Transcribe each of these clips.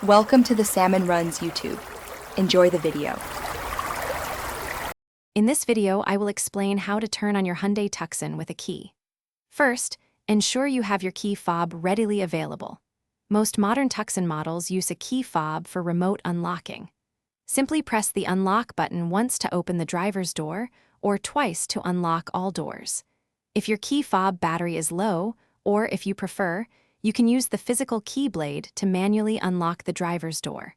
Welcome to the Salmon Runs YouTube. Enjoy the video. In this video, I will explain how to turn on your Hyundai Tucson with a key. First, ensure you have your key fob readily available. Most modern Tucson models use a key fob for remote unlocking. Simply press the unlock button once to open the driver's door or twice to unlock all doors. If your key fob battery is low, or if you prefer, you can use the physical key blade to manually unlock the driver's door.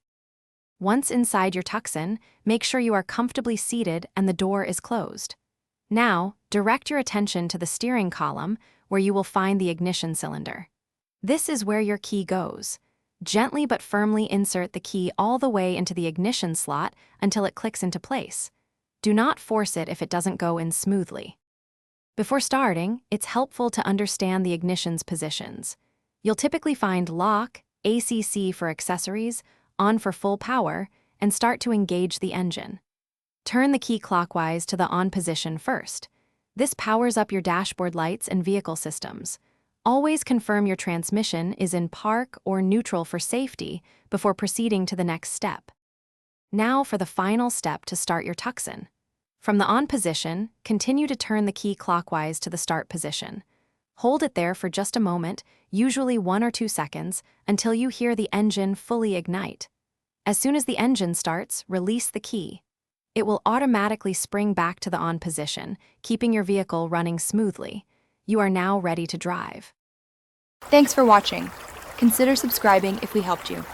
Once inside your Tucson, make sure you are comfortably seated and the door is closed. Now, direct your attention to the steering column, where you will find the ignition cylinder. This is where your key goes. Gently but firmly insert the key all the way into the ignition slot until it clicks into place. Do not force it if it doesn't go in smoothly. Before starting, it's helpful to understand the ignition's positions. You'll typically find lock, ACC for accessories, on for full power, and start to engage the engine. Turn the key clockwise to the on position first. This powers up your dashboard lights and vehicle systems. Always confirm your transmission is in park or neutral for safety before proceeding to the next step. Now for the final step to start your Tucson. From the on position, continue to turn the key clockwise to the start position. Hold it there for just a moment, usually 1 or 2 seconds, until you hear the engine fully ignite. As soon as the engine starts, release the key. It will automatically spring back to the on position, keeping your vehicle running smoothly. You are now ready to drive. Thanks for watching. Consider subscribing if we helped you.